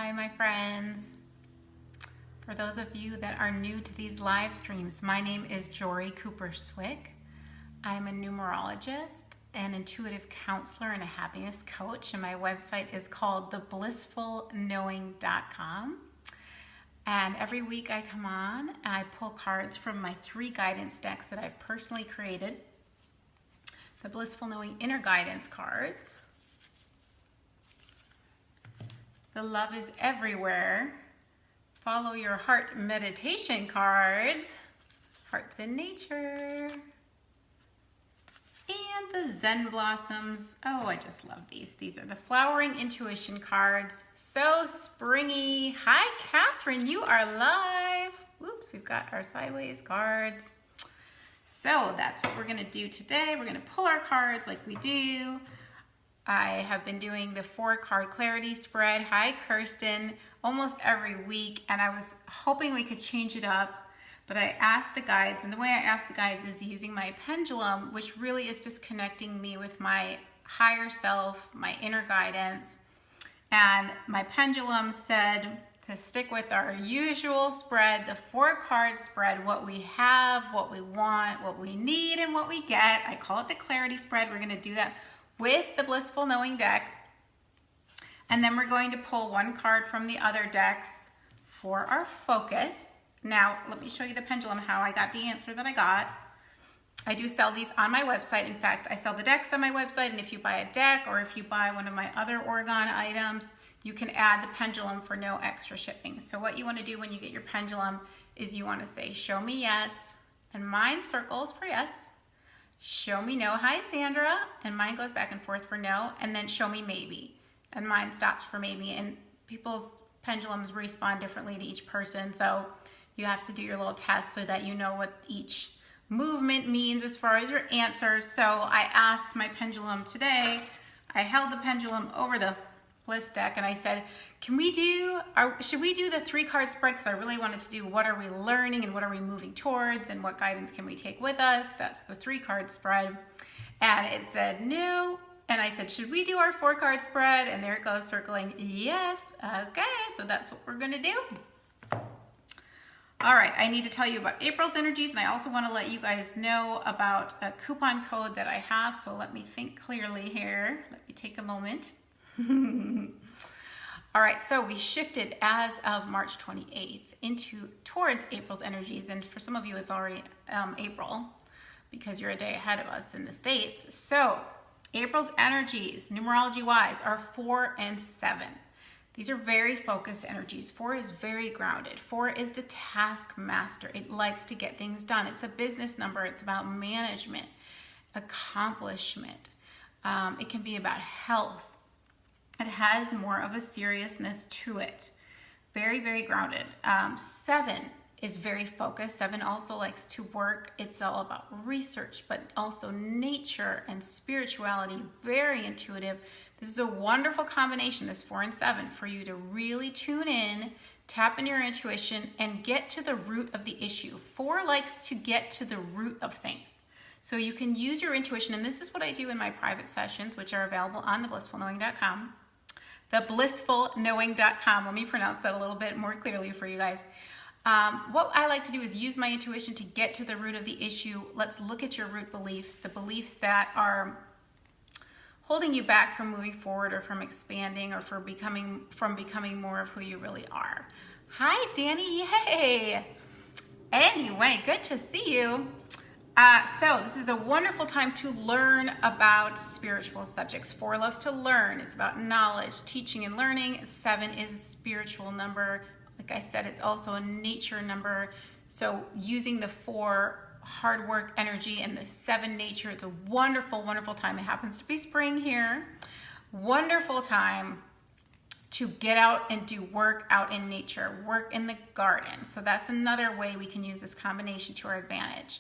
Hi, my friends. For those of you that are new to these live streams, my name is Jory Cooper Swick. I'm a numerologist, an intuitive counselor, and a happiness coach, and my website is called theblissfulknowing.com. And every week I come on, I pull cards from my 3 guidance decks that I've personally created. The Blissful Knowing Inner Guidance cards, the Love is Everywhere, Follow Your Heart meditation cards, Hearts in Nature, and the Zen Blossoms. Oh, I just love these. These are the Flowering Intuition cards. So springy. Hi, Catherine, you are live. Whoops, we've got our sideways cards. So that's what we're gonna do today. We're gonna pull our cards like we do. I have been doing the 4-card clarity spread. Hi, Kirsten, almost every week, and I was hoping we could change it up, but I asked the guides, and the way I asked the guides is using my pendulum, which really is just connecting me with my higher self, my inner guidance, and my pendulum said to stick with our usual spread, the 4-card spread, what we have, what we want, what we need, and what we get. I call it the clarity spread. We're gonna do that with the Blissful Knowing deck. And then we're going to pull 1 card from the other decks for our focus. Now, let me show you the pendulum, how I got the answer that I got. I do sell these on my website. In fact, I sell the decks on my website, and if you buy a deck or if you buy one of my other Oregon items, you can add the pendulum for no extra shipping. So what you want to do when you get your pendulum is you want to say, show me yes, and mine circles for yes. Show me no, hi Sandra, and mine goes back and forth for no, and then show me maybe, and mine stops for maybe, and people's pendulums respond differently to each person, so you have to do your little test so that you know what each movement means as far as your answers. So I asked my pendulum today, I held the pendulum over the Bliss deck, and I said, should we do the 3-card spread, because I really wanted to do what are we learning and what are we moving towards and what guidance can we take with us. That's the 3-card spread. And it said no, and I said, should we do our 4-card spread? And there it goes circling yes. Okay, so that's what we're gonna do. All right, I need to tell you about April's energies, and I also want to let you guys know about a coupon code that I have, so let me think clearly here. Let me take a moment. All right, so we shifted as of March 28th towards April's energies, and for some of you it's already April because you're a day ahead of us in the States. So April's energies, numerology wise, are 4 and 7. These are very focused energies. 4 is very grounded. 4 is the task master. It likes to get things done. It's a business number. It's about management, accomplishment. It can be about health. It has more of a seriousness to it. Very, very grounded. 7 is very focused. 7 also likes to work. It's all about research, but also nature and spirituality. Very intuitive. This is a wonderful combination, this 4 and 7, for you to really tune in, tap into your intuition, and get to the root of the issue. 4 likes to get to the root of things. So you can use your intuition, and this is what I do in my private sessions, which are available on theblissfulknowing.com. Theblissfulknowing.com. Let me pronounce that a little bit more clearly for you guys. What I like to do is use my intuition to get to the root of the issue. Let's look at your root beliefs, the beliefs that are holding you back from moving forward or from expanding or from becoming more of who you really are. Hi, Danny. Yay. Anyway, good to see you. So this is a wonderful time to learn about spiritual subjects. 4 loves to learn. It's about knowledge, teaching, and learning. 7 is a spiritual number. Like I said, it's also a nature number. So using the 4 hard work energy and the 7 nature, it's a wonderful, wonderful time. It happens to be spring here. Wonderful time to get out and do work out in nature, work in the garden. So that's another way we can use this combination to our advantage.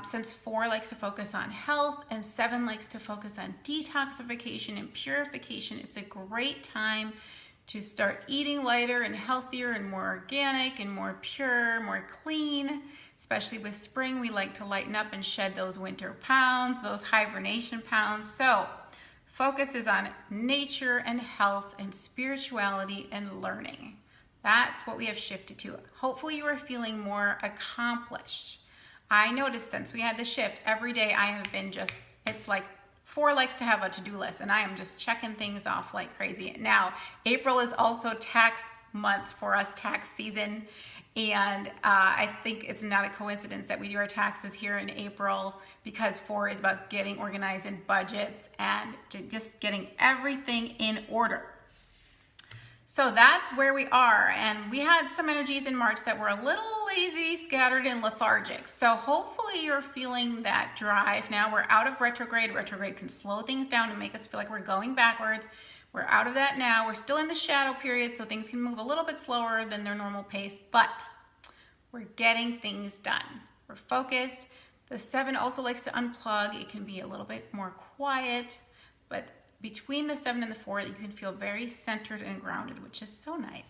Since 4 likes to focus on health and 7 likes to focus on detoxification and purification, it's a great time to start eating lighter and healthier and more organic and more pure, more clean. Especially with spring, we like to lighten up and shed those winter pounds, those hibernation pounds. So Focus is on nature and health and spirituality and learning. That's what we have shifted to. Hopefully you are feeling more accomplished. I noticed since we had the shift, every day I have been just, it's like 4 likes to have a to-do list, and I am just checking things off like crazy. Now, April is also tax month for us, tax season, and I think it's not a coincidence that we do our taxes here in April, because 4 is about getting organized in budgets and just getting everything in order. So that's where we are, and we had some energies in March that were a little lazy, scattered, and lethargic. So hopefully you're feeling that drive. Now we're out of retrograde. Retrograde can slow things down and make us feel like we're going backwards. We're out of that now. We're still in the shadow period, so things can move a little bit slower than their normal pace, but we're getting things done. We're focused. The 7 also likes to unplug. It can be a little bit more quiet, but between the 7 and the 4, you can feel very centered and grounded, which is so nice.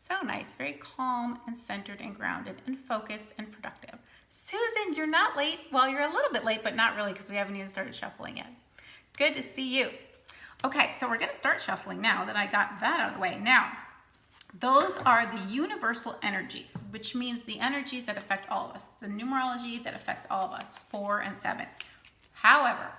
So nice, very calm and centered and grounded and focused and productive. Susan, you're not late. Well, you're a little bit late, but not really, because we haven't even started shuffling yet. Good to see you. Okay, so we're gonna start shuffling now that I got that out of the way. Now, those are the universal energies, which means the energies that affect all of us, the numerology that affects all of us, 4 and 7. However,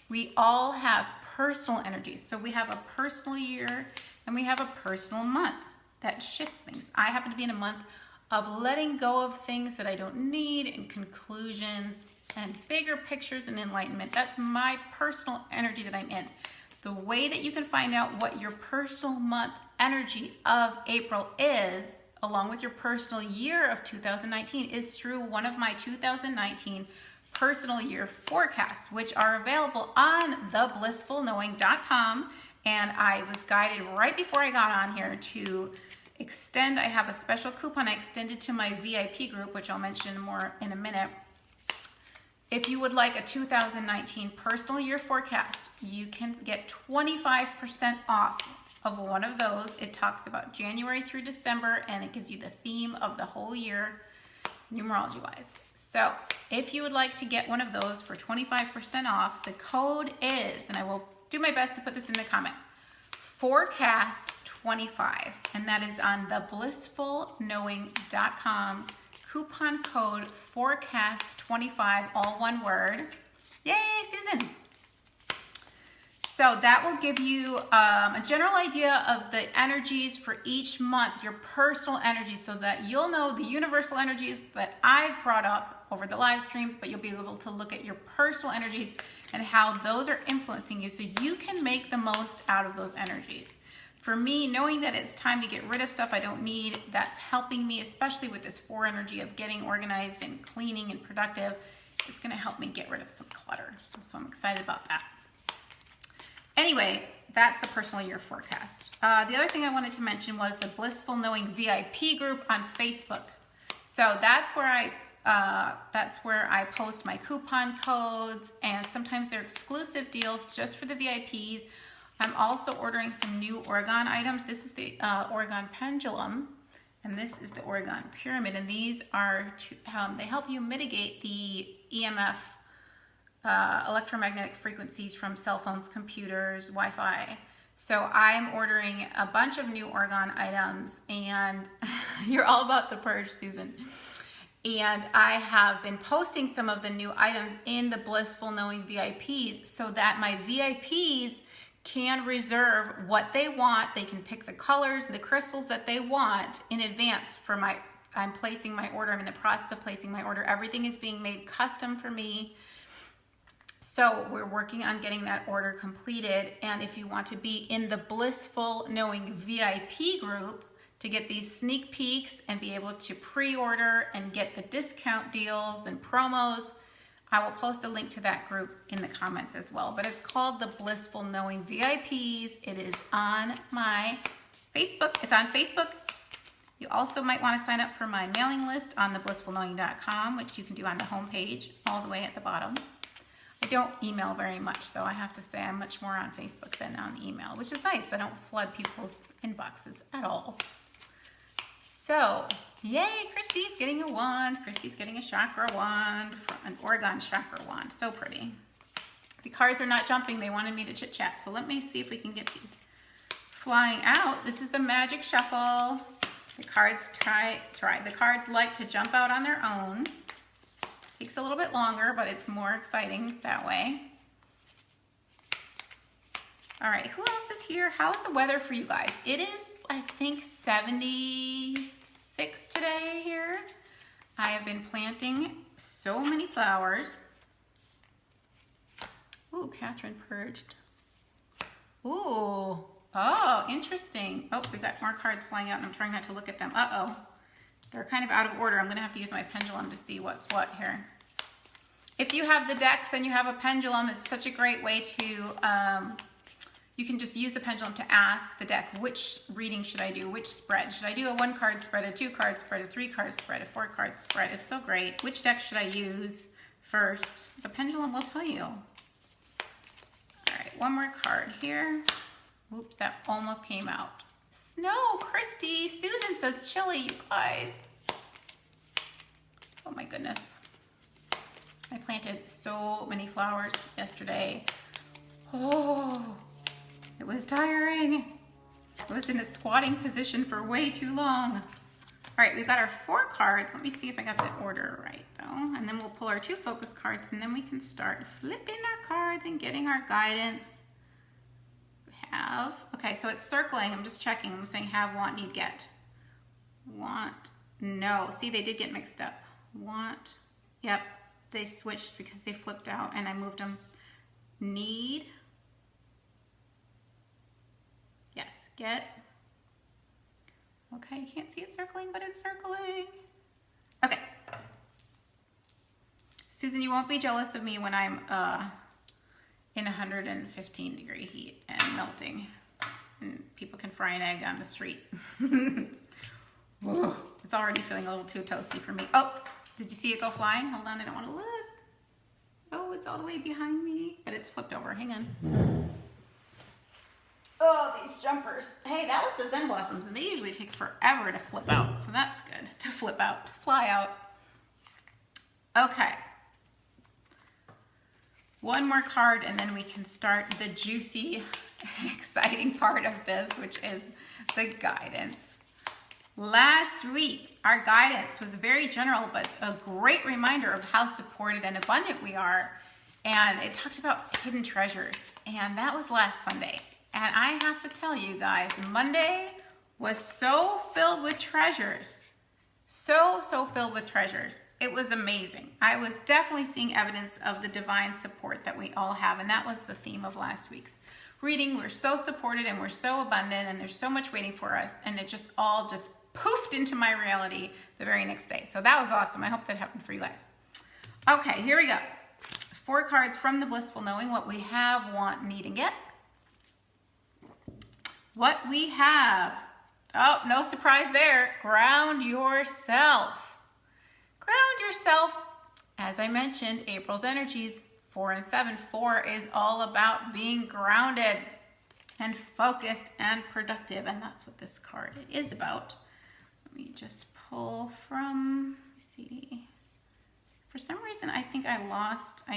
we all have personal energies. So we have a personal year and we have a personal month that shifts things. I happen to be in a month of letting go of things that I don't need, and conclusions and bigger pictures and enlightenment. That's my personal energy that I'm in. The way that you can find out what your personal month energy of April is, along with your personal year of 2019, is through one of my 2019 personal year forecasts, which are available on theblissfulknowing.com. And I was guided right before I got on here to extend. I have a special coupon I extended to my VIP group, which I'll mention more in a minute. If you would like a 2019 personal year forecast, you can get 25% off of one of those. It talks about January through December, and it gives you the theme of the whole year, numerology wise. So if you would like to get one of those for 25% off, the code is, and I will do my best to put this in the comments, forecast25, and that is on theblissfulknowing.com. Coupon code forecast25, all one word. Yay, Susan! So that will give you a general idea of the energies for each month, your personal energies, so that you'll know the universal energies that I've brought up over the live stream, but you'll be able to look at your personal energies and how those are influencing you so you can make the most out of those energies. For me, knowing that it's time to get rid of stuff I don't need, that's helping me, especially with this 4 energy of getting organized and cleaning and productive. It's gonna help me get rid of some clutter. So I'm excited about that. Anyway, that's the personal year forecast. The other thing I wanted to mention was the Blissful Knowing VIP group on Facebook. So that's where I post my coupon codes, and sometimes they're exclusive deals just for the VIPs. I'm also ordering some new Oregon items. This is the Oregon pendulum, and this is the Oregon pyramid, and these are they help you mitigate the EMF, electromagnetic frequencies from cell phones, computers, Wi-Fi. So I'm ordering a bunch of new Oregon items, and you're all about the purge, Susan. And I have been posting some of the new items in the Blissful Knowing VIPs so that my VIPs can reserve what they want. They can pick the colors, the crystals that they want in advance for I'm placing my order. I'm in the process of placing my order. Everything is being made custom for me. So we're working on getting that order completed. And if you want to be in the Blissful Knowing VIP group to get these sneak peeks and be able to pre-order and get the discount deals and promos, I will post a link to that group in the comments as well. But it's called the Blissful Knowing VIPs. It is on my Facebook. It's on Facebook. You also might want to sign up for my mailing list on theblissfulknowing.com, which you can do on the homepage all the way at the bottom. I don't email very much, though. I have to say I'm much more on Facebook than on email, which is nice. I don't flood people's inboxes at all. So, yay, Christy's getting a wand. Christy's getting a chakra wand, an Oregon chakra wand. So pretty. The cards are not jumping. They wanted me to chit chat. So let me see if we can get these flying out. This is the Magic Shuffle. The cards the cards like to jump out on their own. Takes a little bit longer, but it's more exciting that way. All right, who else is here? How's the weather for you guys? It is, I think, 76 today here. I have been planting so many flowers. Ooh, Catherine purged. Ooh, oh, interesting. Oh, we got more cards flying out and I'm trying not to look at them. Uh-oh, they're kind of out of order. I'm gonna have to use my pendulum to see what's what here. If you have the decks and you have a pendulum, it's such a great way to, you can just use the pendulum to ask the deck, which reading should I do? Which spread? Should I do a 1-card spread, a 2-card spread, a 3-card spread, a 4-card spread? It's so great. Which deck should I use first? The pendulum will tell you. All right, one more card here. Oops, that almost came out. Snow, Christy, Susan says chilly, you guys. Oh my goodness. I planted so many flowers yesterday. Oh. It was tiring. I was in a squatting position for way too long. All right, we've got our 4 cards. Let me see if I got the order right though. And then we'll pull our 2 focus cards and then we can start flipping our cards and getting our guidance. We have, okay, so it's circling. I'm just checking. I'm saying have, want, need, get. Want, no. See, they did get mixed up. Want, yep. They switched because they flipped out and I moved them. Need. Yes, get. Okay, you can't see it circling, but it's circling. Okay. Susan, you won't be jealous of me when I'm in 115 degree heat and melting. And people can fry an egg on the street. Whoa, it's already feeling a little too toasty for me. Oh, did you see it go flying? Hold on, I don't want to look. Oh, it's all the way behind me, but it's flipped over. Hang on. Oh, these jumpers. Hey, that was the Zen Blossoms, and they usually take forever to flip out, so that's good. To flip out, to fly out. Okay. One more card, and then we can start the juicy, exciting part of this, which is the guidance. Last week, our guidance was very general, but a great reminder of how supported and abundant we are. And it talked about hidden treasures, and that was last Sunday. And I have to tell you guys, Monday was so filled with treasures. So filled with treasures. It was amazing. I was definitely seeing evidence of the divine support that we all have. And that was the theme of last week's reading. We're so supported and we're so abundant and there's so much waiting for us. And it just all just poofed into my reality the very next day. So that was awesome. I hope that happened for you guys. Okay, here we go. 4 cards from the Blissful Knowing, what we have, want, need, and get. What we have, oh, no surprise there, ground yourself. Ground yourself, as I mentioned, April's energies, 4 and 7. 4 is all about being grounded and focused and productive, and that's what this card is about. Let me just pull from, let's see. For some reason, I think I lost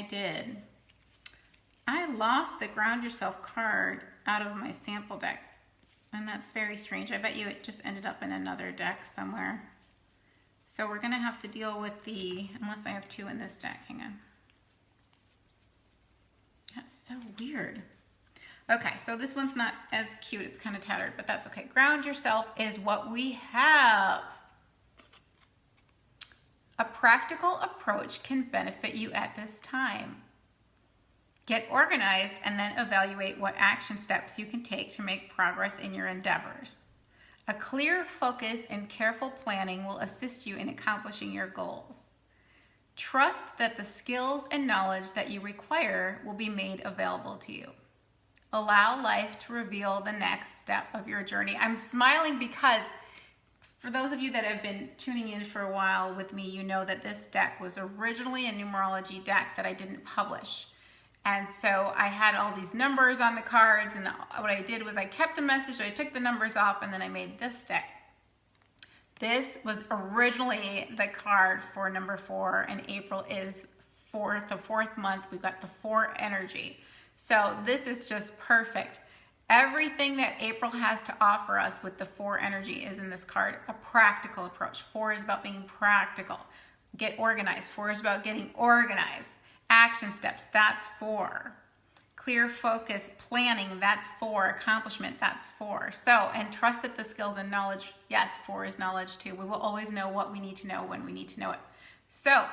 the Ground Yourself card out of my sample deck. And that's very strange. I bet you it just ended up in another deck somewhere. So we're gonna have to deal with unless I have 2 in this deck, hang on. That's so weird. Okay, so this one's not as cute, it's kind of tattered, but that's okay. Ground yourself is what we have. A practical approach can benefit you at this time. Get organized and then evaluate what action steps you can take to make progress in your endeavors. A clear focus and careful planning will assist you in accomplishing your goals. Trust that the skills and knowledge that you require will be made available to you. Allow life to reveal the next step of your journey. I'm smiling because for those of you that have been tuning in for a while with me, you know that this deck was originally a numerology deck that I didn't publish. And so I had all these numbers on the cards, and what I did was I kept the message, I took the numbers off, and then I made this deck. This was originally the card for number 4, and April is the fourth month, we've got the 4 energy. So this is just perfect. Everything that April has to offer us with the 4 energy is in this card, a practical approach. 4 is about being practical. Get organized. 4 is about getting organized. Action steps, that's 4. Clear focus, planning, that's 4. Accomplishment, that's 4. So, and trust that the skills and knowledge, yes, 4 is knowledge too. We will always know what we need to know when we need to know it. So,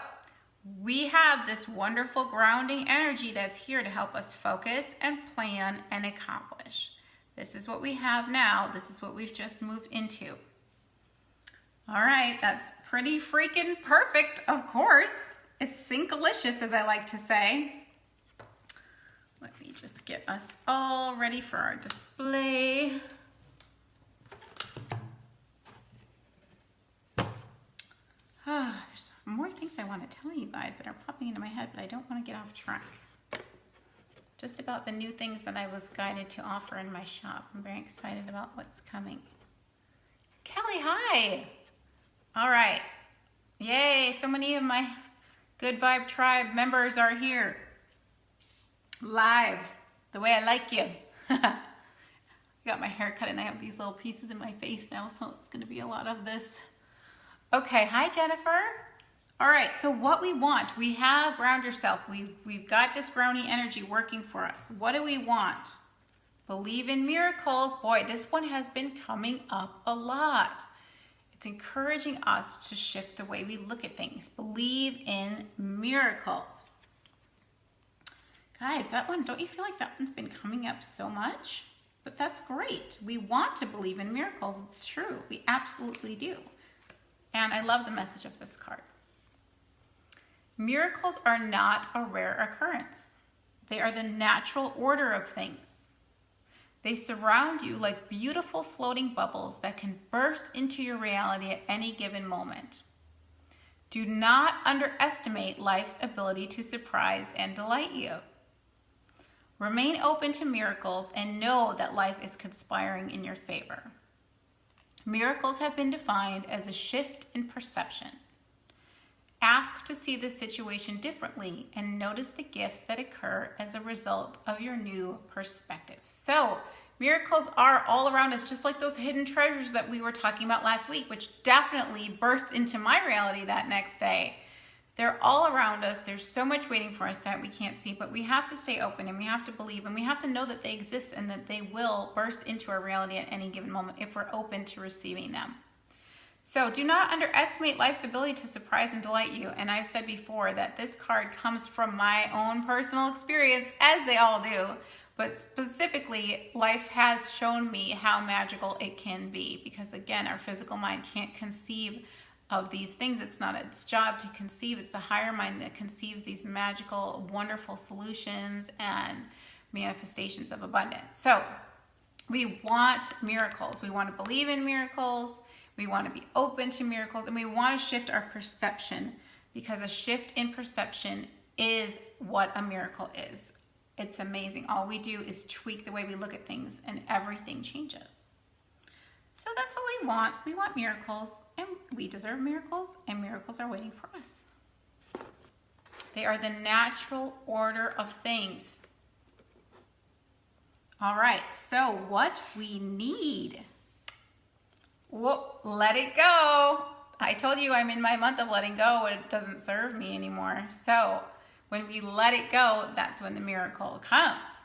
we have this wonderful grounding energy that's here to help us focus and plan and accomplish. This is what we have now. This is what we've just moved into. All right, that's pretty freaking perfect, of course. It's syncolicious, as I like to say. Let me just get us all ready for our display. There's more things I want to tell you guys that are popping into my head, but I don't want to get off track. Just about the new things that I was guided to offer in my shop. I'm very excited about what's coming. Kelly, hi. All right. Yay, so many of my Good Vibe Tribe members are here. Live, the way I like you. I got my hair cut and I have these little pieces in my face now, so it's going to be a lot of this. Okay, hi Jennifer. All right, so what we want, we have ground yourself. We've got this grounding energy working for us. What do we want? Believe in miracles. Boy, this one has been coming up a lot. It's encouraging us to shift the way we look at things. Believe in miracles. Guys, that one, don't you feel like that one's been coming up so much? But that's great. We want to believe in miracles. It's true. We absolutely do. And I love the message of this card. Miracles are not a rare occurrence. They are the natural order of things. They surround you like beautiful floating bubbles that can burst into your reality at any given moment. Do not underestimate life's ability to surprise and delight you. Remain open to miracles and know that life is conspiring in your favor. Miracles have been defined as a shift in perception. Ask to see the situation differently and notice the gifts that occur as a result of your new perspective. So, miracles are all around us, just like those hidden treasures that we were talking about last week, which definitely burst into my reality that next day. They're all around us. There's so much waiting for us that we can't see, but we have to stay open and we have to believe and we have to know that they exist and that they will burst into our reality at any given moment if we're open to receiving them. So do not underestimate life's ability to surprise and delight you. And I've said before that this card comes from my own personal experience, as they all do. But specifically, life has shown me how magical it can be. Because again, our physical mind can't conceive of these things. It's not its job to conceive. It's the higher mind that conceives these magical, wonderful solutions and manifestations of abundance. So we want miracles. We want to believe in miracles. We want to be open to miracles, and we want to shift our perception, because a shift in perception is what a miracle is. It's amazing. All we do is tweak the way we look at things and everything changes. So that's what we want. We want miracles, and we deserve miracles, and miracles are waiting for us. They are the natural order of things. All right, so what we need. Whoop, let it go. I told you I'm in my month of letting go. It doesn't serve me anymore. So when we let it go, that's when the miracle comes.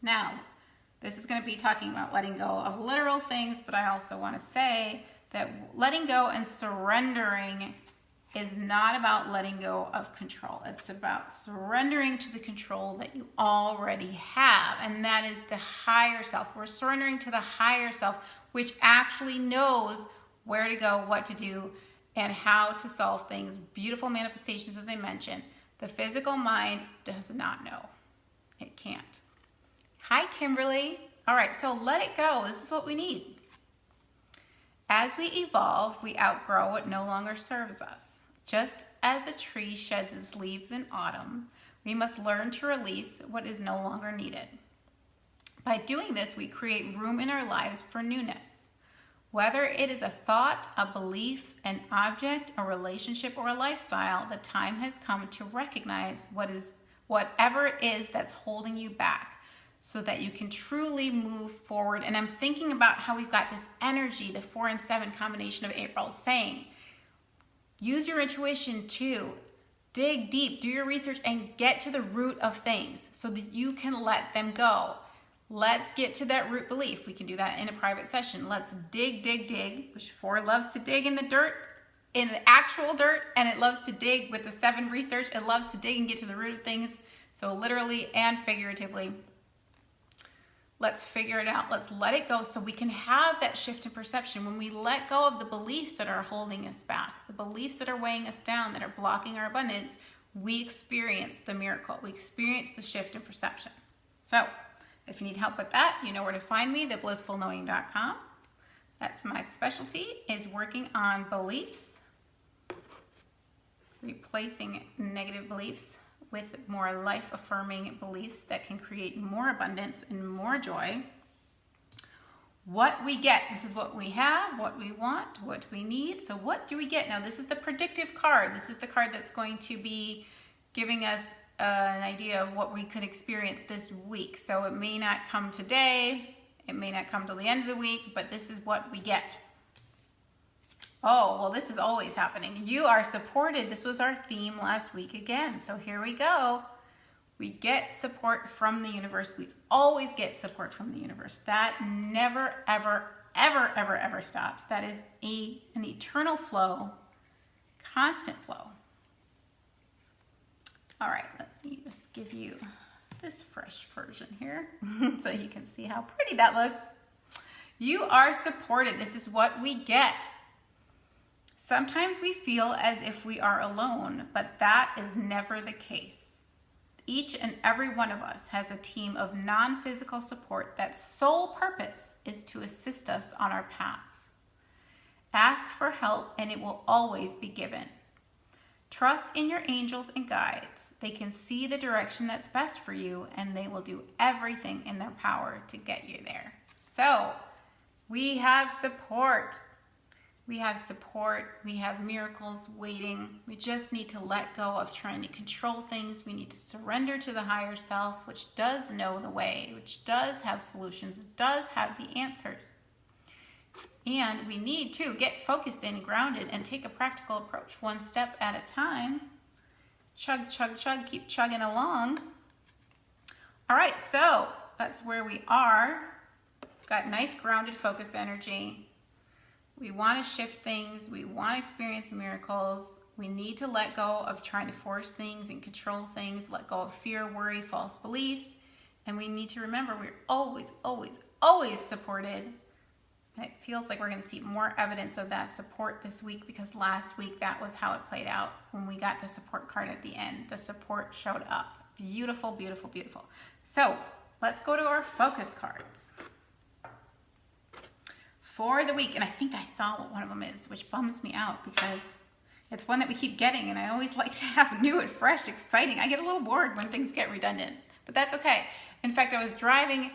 Now, this is going to be talking about letting go of literal things, but I also want to say that letting go and surrendering is not about letting go of control. It's about surrendering to the control that you already have, and that is the higher self. We're surrendering to the higher self, which actually knows where to go, what to do, and how to solve things. Beautiful manifestations, as I mentioned. The physical mind does not know. It can't. Hi, Kimberly. All right, so let it go. This is what we need. As we evolve, we outgrow what no longer serves us. Just as a tree sheds its leaves in autumn, we must learn to release what is no longer needed. By doing this, we create room in our lives for newness. Whether it is a thought, a belief, an object, a relationship, or a lifestyle, the time has come to recognize whatever it is that's holding you back so that you can truly move forward. And I'm thinking about how we've got this energy, the 4 and 7 combination of April, saying, use your intuition too. Dig deep, do your research, and get to the root of things so that you can let them go. Let's get to that root belief. We can do that in a private session. Let's dig, dig, dig, which 4 loves to dig in the dirt, in the actual dirt, and it loves to dig with the 7 research. It loves to dig and get to the root of things. So literally and figuratively, let's figure it out. Let's let it go so we can have that shift in perception. When we let go of the beliefs that are holding us back, the beliefs that are weighing us down, that are blocking our abundance, we experience the miracle. We experience the shift in perception. So if you need help with that, you know where to find me, theblissfulknowing.com. That's my specialty, is working on beliefs, replacing negative beliefs with more life-affirming beliefs that can create more abundance and more joy. What we get, this is what we have, what we want, what we need. So what do we get? Now this is the predictive card. This is the card that's going to be giving us an idea of what we could experience this week. So it may not come today, it may not come till the end of the week, but this is what we get. Oh, well, this is always happening. You are supported. This was our theme last week again. So here we go. We get support from the universe. We always get support from the universe. That never, ever, ever, ever, ever stops. That is an eternal flow, constant flow. All right, let me just give you this fresh version here so you can see how pretty that looks. You are supported. This is what we get. Sometimes we feel as if we are alone, but that is never the case. Each and every one of us has a team of non-physical support that's sole purpose is to assist us on our path. Ask for help and it will always be given. Trust in your angels and guides. They can see the direction that's best for you and they will do everything in their power to get you there. So, we have support. We have support, we have miracles waiting. We just need to let go of trying to control things. We need to surrender to the higher self, which does know the way, which does have solutions, does have the answers. And we need to get focused and grounded and take a practical approach, one step at a time. Chug, chug, chug, keep chugging along. All right, so that's where we are. Got nice grounded focus energy. We want to shift things. We want to experience miracles. We need to let go of trying to force things and control things, let go of fear, worry, false beliefs. And we need to remember we're always, always, always supported. And it feels like we're going to see more evidence of that support this week because last week that was how it played out when we got the support card at the end. The support showed up. Beautiful, beautiful, beautiful. So let's go to our focus cards for the week. And I think I saw what one of them is, which bums me out because it's one that we keep getting and I always like to have new and fresh, exciting. I get a little bored when things get redundant, but that's okay. In fact, I was driving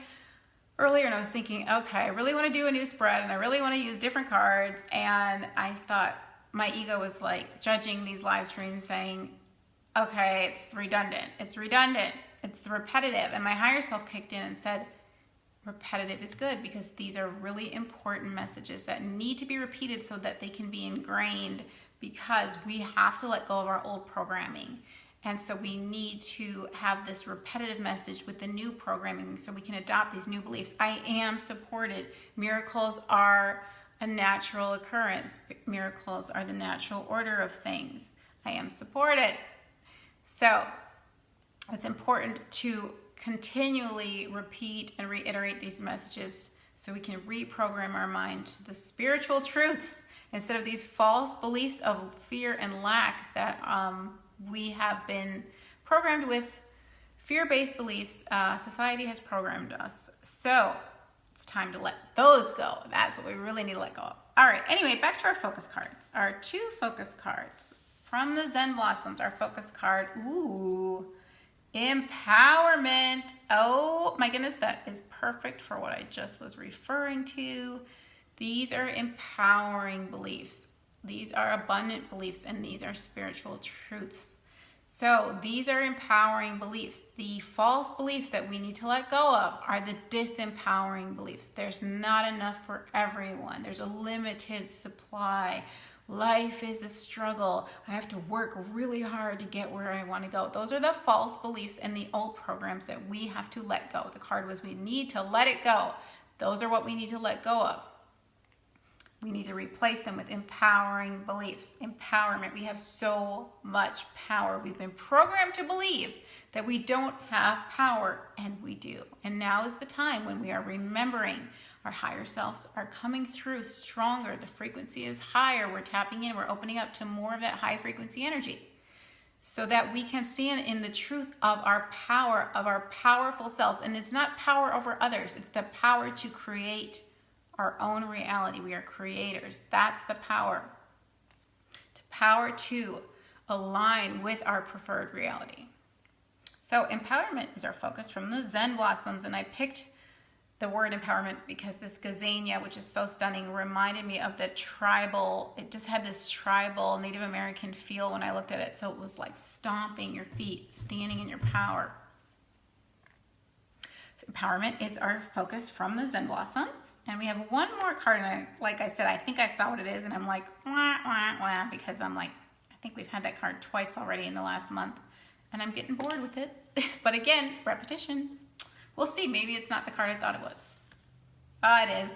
earlier and I was thinking, okay, I really want to do a new spread and I really want to use different cards. And I thought my ego was like judging these live streams saying, okay, it's redundant. It's redundant. It's repetitive. And my higher self kicked in and said, repetitive is good because these are really important messages that need to be repeated so that they can be ingrained because we have to let go of our old programming. And so we need to have this repetitive message with the new programming so we can adopt these new beliefs. I am supported. Miracles are a natural occurrence. Miracles are the natural order of things. I am supported. So it's important to continually repeat and reiterate these messages so we can reprogram our mind to the spiritual truths instead of these false beliefs of fear and lack that we have been programmed with. Fear-based beliefs, society has programmed us. So it's time to let those go. That's what we really need to let go of. All right, anyway, back to our focus cards. Our 2 focus cards from the Zen Blossoms. Our focus card, ooh, empowerment. Oh my goodness, that is perfect for what I just was referring to. These are empowering beliefs. These are abundant beliefs, and these are spiritual truths. So these are empowering beliefs. The false beliefs that we need to let go of are the disempowering beliefs. There's not enough for everyone. There's a limited supply. Life is a struggle. I have to work really hard to get where I want to go. Those are the false beliefs and the old programs that we have to let go. The card was we need to let it go. Those are what we need to let go of. We need to replace them with empowering beliefs. Empowerment. We have so much power. We've been programmed to believe that we don't have power, and we do. And now is the time when we are remembering our higher selves are coming through stronger. The frequency is higher. We're tapping in. We're opening up to more of that high frequency energy so that we can stand in the truth of our power, of our powerful selves. And it's not power over others. It's the power to create our own reality. We are creators. That's the power. To power to align with our preferred reality. So empowerment is our focus from the Zen Blossoms. And I picked the word empowerment because this gazania, which is so stunning, reminded me of the tribal, it just had this tribal Native American feel when I looked at it. So it was like stomping your feet, standing in your power. So empowerment is our focus from the Zen Blossoms. And we have one more card, and like I said, I think I saw what it is, and I'm like, wah, wah, wah, because I'm like, I think we've had that card twice already in the last month, and I'm getting bored with it. But again, repetition. We'll see. Maybe it's not the card I thought it was. Oh, it is.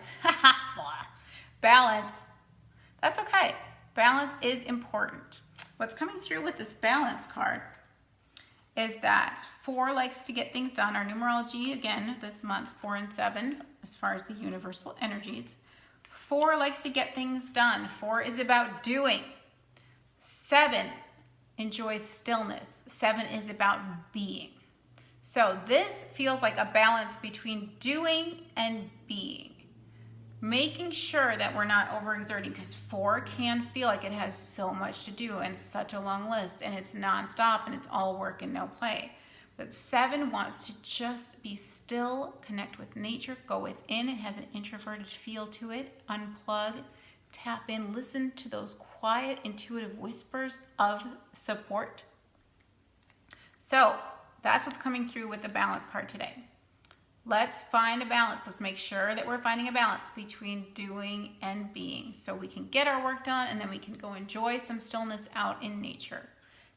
Balance. That's okay. Balance is important. What's coming through with this balance card is that 4 likes to get things done. Our numerology, again, this month, 4 and 7, as far as the universal energies. 4 likes to get things done. 4 is about doing. 7 enjoys stillness. 7 is about being. So this feels like a balance between doing and being. Making sure that we're not overexerting, because 4 can feel like it has so much to do and such a long list, and it's nonstop and it's all work and no play. But 7 wants to just be still, connect with nature, go within. It has an introverted feel to it. Unplug, tap in, listen to those quiet, intuitive whispers of support. So that's what's coming through with the balance card today. Let's find a balance. Let's make sure that we're finding a balance between doing and being so we can get our work done and then we can go enjoy some stillness out in nature.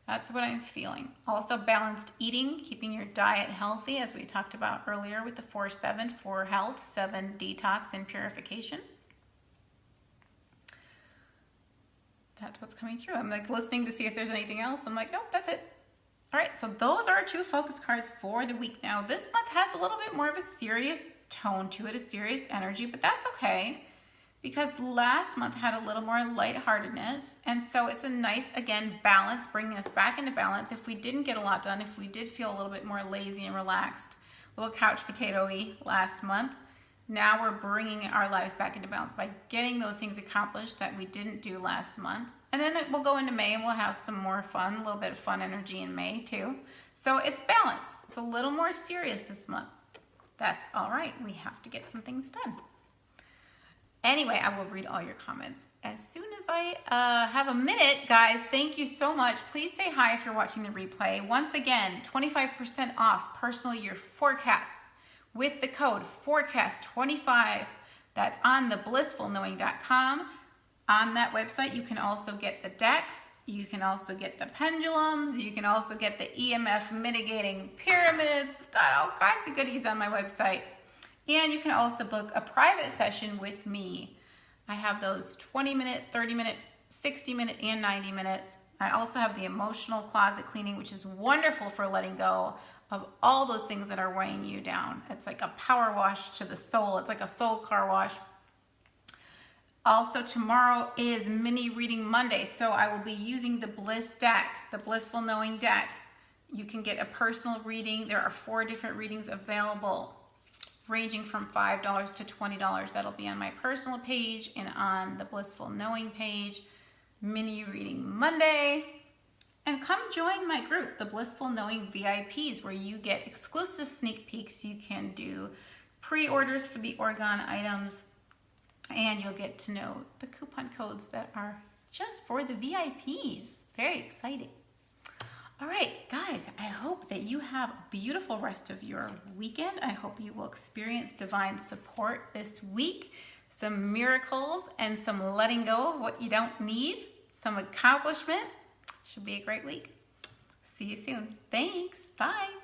That's what I'm feeling. Also balanced eating, keeping your diet healthy, as we talked about earlier with the 4-7, 4 health, 7 detox and purification. That's what's coming through. I'm like listening to see if there's anything else. I'm like, nope, that's it. All right, so those are our 2 focus cards for the week. Now, this month has a little bit more of a serious tone to it, a serious energy, but that's okay because last month had a little more lightheartedness, and so it's a nice, again, balance, bringing us back into balance. If we didn't get a lot done, if we did feel a little bit more lazy and relaxed, a little couch potato-y last month, now we're bringing our lives back into balance by getting those things accomplished that we didn't do last month. And then we'll go into May and we'll have some more fun, a little bit of fun energy in May too. So it's balanced. It's a little more serious this month. That's all right. We have to get some things done. Anyway, I will read all your comments as soon as I have a minute. Guys, thank you so much. Please say hi if you're watching the replay. Once again, 25% off personal year forecasts with the code FORECAST25. That's on the blissfulknowing.com. On that website, you can also get the decks. You can also get the pendulums. You can also get the EMF mitigating pyramids. We've got all kinds of goodies on my website. And you can also book a private session with me. I have those 20-minute, 30-minute, 60-minute, and 90 minutes. I also have the emotional closet cleaning, which is wonderful for letting go of all those things that are weighing you down. It's like a power wash to the soul. It's like a soul car wash. Also, tomorrow is Mini Reading Monday, so I will be using the Bliss deck, the Blissful Knowing deck. You can get a personal reading. There are 4 different readings available, ranging from $5 to $20. That'll be on my personal page and on the Blissful Knowing page. Mini Reading Monday. And come join my group, the Blissful Knowing VIPs, where you get exclusive sneak peeks. You can do pre-orders for the Oregon items. And you'll get to know the coupon codes that are just for the VIPs. Very exciting. All right, guys, I hope that you have a beautiful rest of your weekend. I hope you will experience divine support this week, some miracles and some letting go of what you don't need, some accomplishment. Should be a great week. See you soon. Thanks. Bye.